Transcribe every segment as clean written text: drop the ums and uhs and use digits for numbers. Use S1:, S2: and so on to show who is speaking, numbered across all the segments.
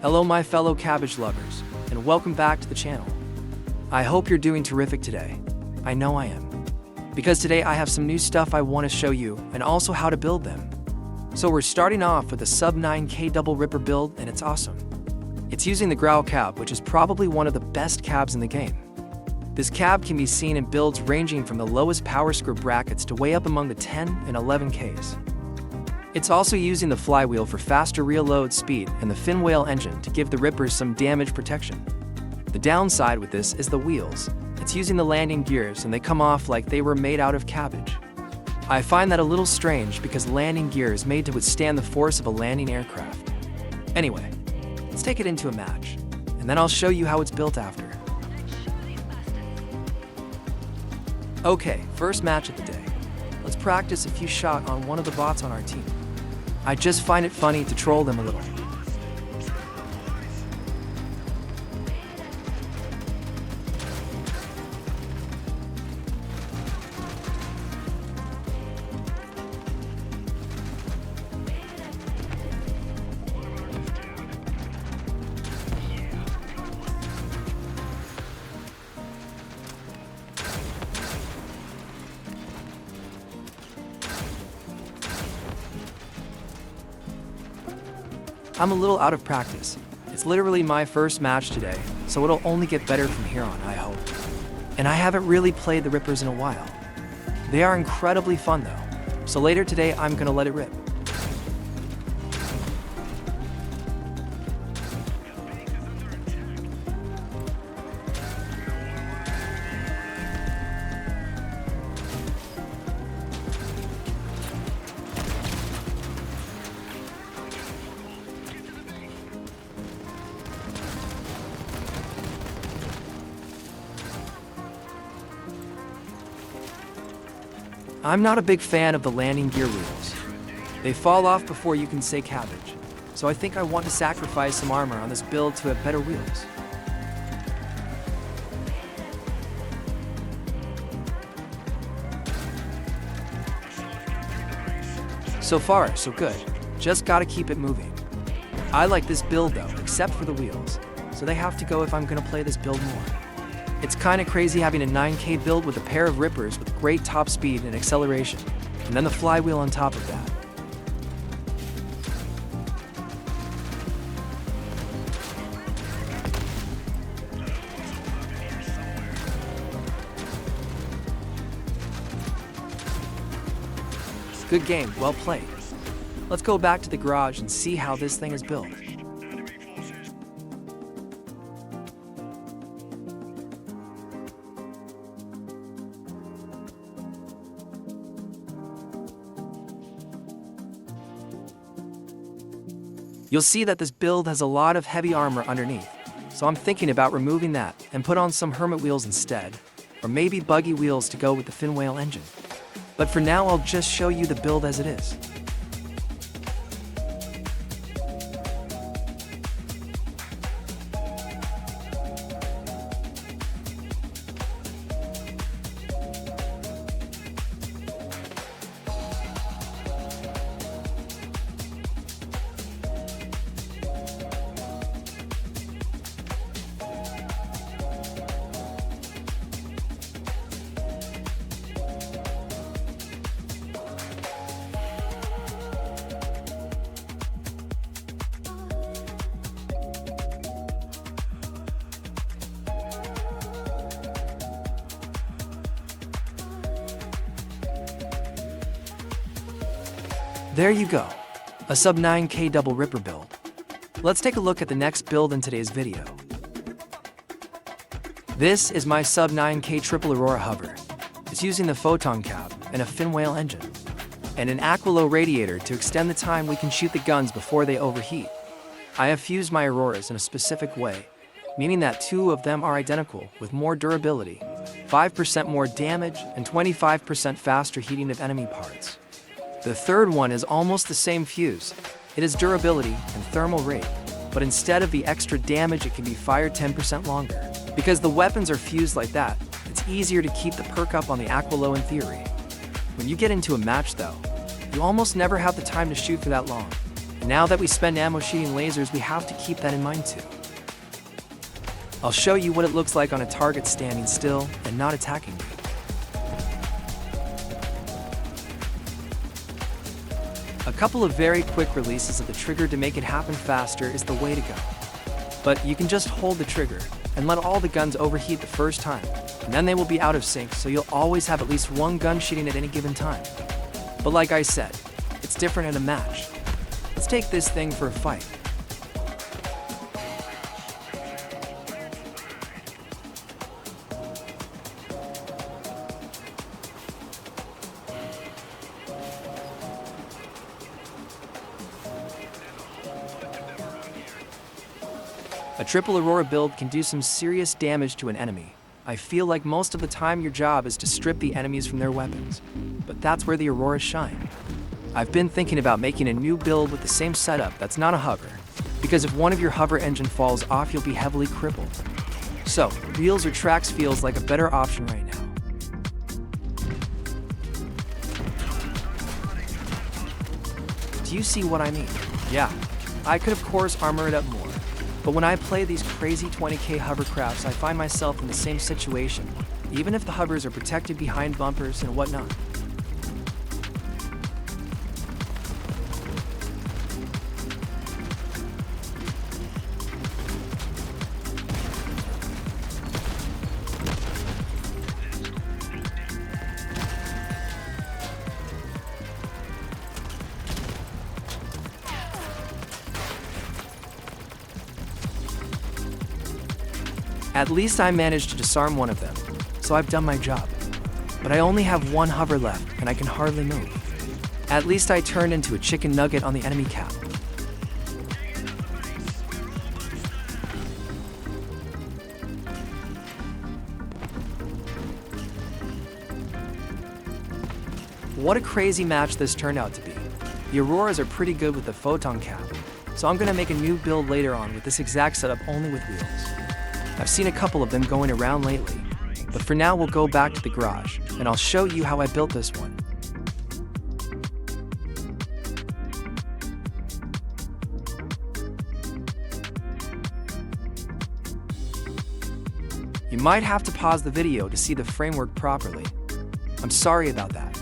S1: Hello my fellow cabbage lovers, and welcome back to the channel. I hope you're doing terrific today. I know I am. Because today I have some new stuff I want to show you, and also how to build them. So we're starting off with a sub 9K double ripper build, and it's awesome. It's using the Growl cab, which is probably one of the best cabs in the game. This cab can be seen in builds ranging from the lowest power screw brackets to way up among the 10 and 11Ks. It's also using the flywheel for faster reload speed and the fin whale engine to give the rippers some damage protection. The downside with this is the wheels. It's using the landing gears and they come off like they were made out of cabbage. I find that a little strange because landing gear is made to withstand the force of a landing aircraft. Anyway, let's take it into a match, and then I'll show you how it's built after. Okay, first match of the day. Let's practice a few shots on one of the bots on our team. I just find it funny to troll them a little. I'm a little out of practice. It's literally my first match today, so it'll only get better from here on, I hope. And I haven't really played the rippers in a while. They are incredibly fun though, so later today I'm gonna let it rip. I'm not a big fan of the landing gear rules. They fall off before you can say cabbage, so I think I want to sacrifice some armor on this build to have better wheels. So far, so good. Just gotta keep it moving. I like this build though, except for the wheels, so they have to go if I'm gonna play this build more. It's kinda crazy having a 9K build with a pair of rippers with great top speed and acceleration, and then the flywheel on top of that. Good game, well played. Let's go back to the garage and see how this thing is built. You'll see that this build has a lot of heavy armor underneath, so I'm thinking about removing that and put on some hermit wheels instead, or maybe buggy wheels to go with the fin whale engine. But for now I'll just show you the build as it is. There you go, a sub 9K double ripper build. Let's take a look at the next build in today's video. This is my sub 9K triple Aurora hover. It's using the photon cab and a fin whale engine, and an Aquilo radiator to extend the time we can shoot the guns before they overheat. I have fused my Auroras in a specific way, meaning that two of them are identical with more durability, 5% more damage, and 25% faster heating of enemy parts. The third one is almost the same fuse. It has durability and thermal rate, but instead of the extra damage it can be fired 10% longer. Because the weapons are fused like that, it's easier to keep the perk up on the Aquilo in theory. When you get into a match though, you almost never have the time to shoot for that long. Now that we spend ammo shooting lasers, we have to keep that in mind too. I'll show you what it looks like on a target standing still and not attacking me. A couple of very quick releases of the trigger to make it happen faster is the way to go. But you can just hold the trigger and let all the guns overheat the first time, and then they will be out of sync, so you'll always have at least one gun shooting at any given time. But like I said, it's different in a match. Let's take this thing for a fight. A triple Aurora build can do some serious damage to an enemy. I feel like most of the time your job is to strip the enemies from their weapons, but that's where the Auroras shine. I've been thinking about making a new build with the same setup that's not a hover, because if one of your hover engine falls off, you'll be heavily crippled. So, wheels or tracks feels like a better option right now. Do you see what I mean? Yeah, I could of course armor it up more. But when I play these crazy 20k hovercrafts, I find myself in the same situation, even if the hovers are protected behind bumpers and whatnot. At least I managed to disarm one of them, so I've done my job. But I only have one hover left, and I can hardly move. At least I turned into a chicken nugget on the enemy cap. What a crazy match this turned out to be. The Auroras are pretty good with the photon cap, so I'm gonna make a new build later on with this exact setup only with wheels. I've seen a couple of them going around lately, but for now we'll go back to the garage, and I'll show you how I built this one. You might have to pause the video to see the framework properly. I'm sorry about that.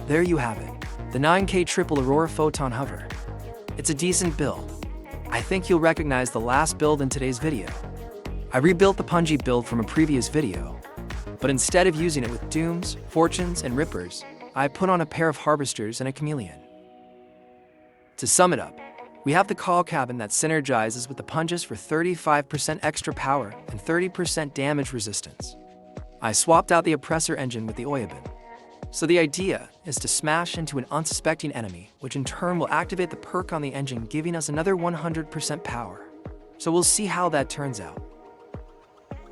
S1: There you have it, the 9K triple Aurora Photon Hover. It's a decent build. I think you'll recognize the last build in today's video. I rebuilt the Punji build from a previous video, but instead of using it with Dooms, Fortunes, and Rippers, I put on a pair of Harvesters and a Chameleon. To sum it up, we have the call cabin that synergizes with the Punjas for 35% extra power and 30% damage resistance. I swapped out the oppressor engine with the Oyabin. So the idea is to smash into an unsuspecting enemy, which in turn will activate the perk on the engine, giving us another 100% power. So we'll see how that turns out.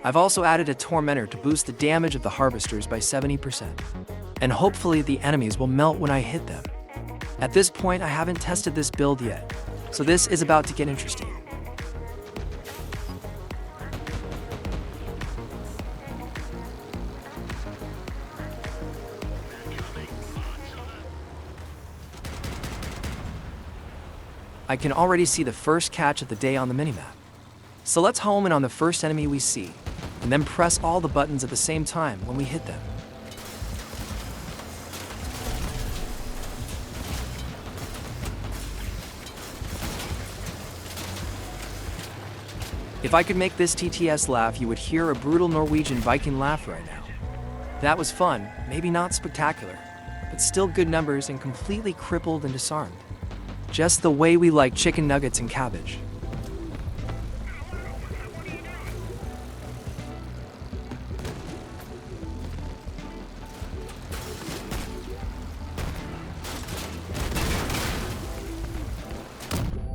S1: I've also added a Tormentor to boost the damage of the Harvesters by 70%. And hopefully the enemies will melt when I hit them. At this point, I haven't tested this build yet, so this is about to get interesting. I can already see the first catch of the day on the minimap. So let's home in on the first enemy we see, and then press all the buttons at the same time when we hit them. If I could make this TTS laugh, you would hear a brutal Norwegian Viking laugh right now. That was fun, maybe not spectacular, but still good numbers and completely crippled and disarmed. Just the way we like chicken nuggets and cabbage.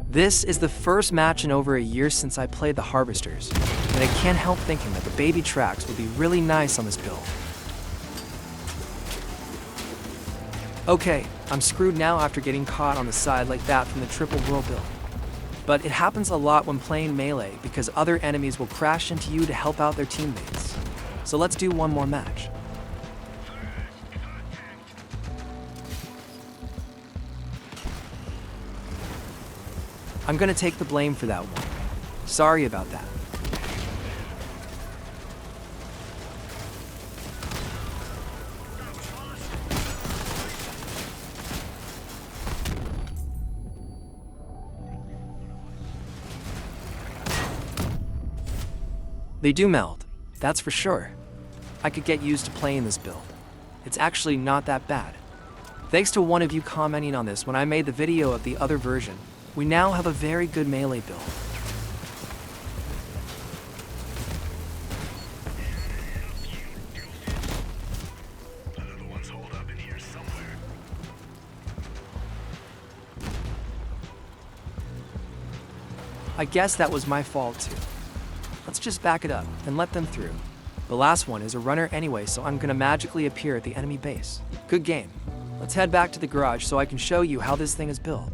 S1: This is the first match in over a year since I played the Harvesters, and I can't help thinking that the baby tracks would be really nice on this build. Okay, I'm screwed now after getting caught on the side like that from the triple whirl build. But it happens a lot when playing melee because other enemies will crash into you to help out their teammates. So let's do one more match. I'm gonna take the blame for that one. Sorry about that. They do melt, that's for sure. I could get used to playing this build. It's actually not that bad. Thanks to one of you commenting on this when I made the video of the other version, we now have a very good melee build. I guess that was my fault too. Let's just back it up and let them through. The last one is a runner anyway, so I'm gonna magically appear at the enemy base. Good game. Let's head back to the garage so I can show you how this thing is built.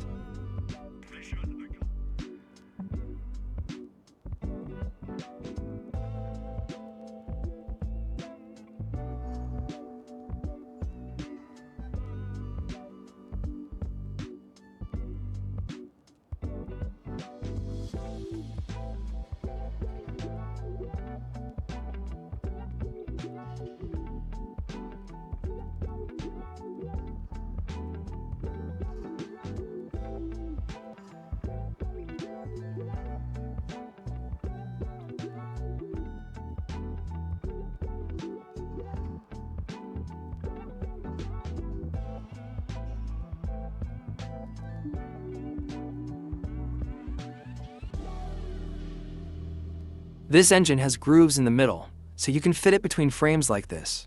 S1: This engine has grooves in the middle, so you can fit it between frames like this.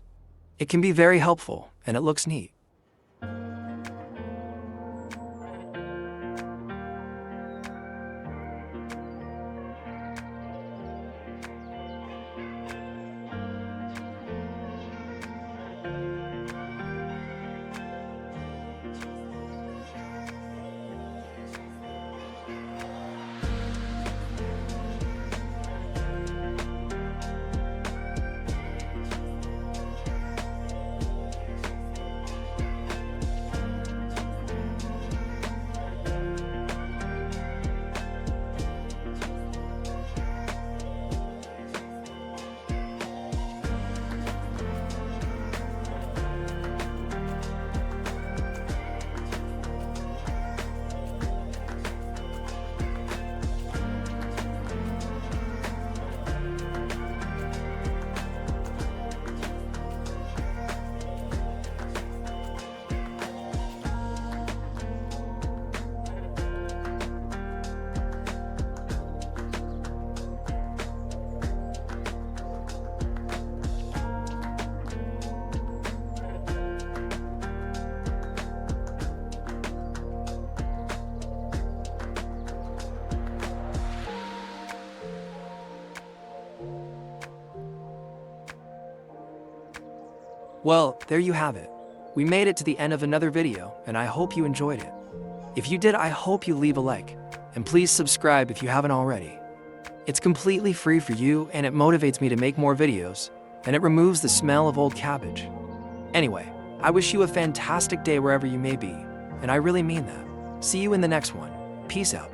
S1: It can be very helpful, and it looks neat. Well, there you have it. We made it to the end of another video, and I hope you enjoyed it. If you did, I hope you leave a like, and please subscribe if you haven't already. It's completely free for you, and it motivates me to make more videos, and it removes the smell of old cabbage. Anyway, I wish you a fantastic day wherever you may be, and I really mean that. See you in the next one. Peace out.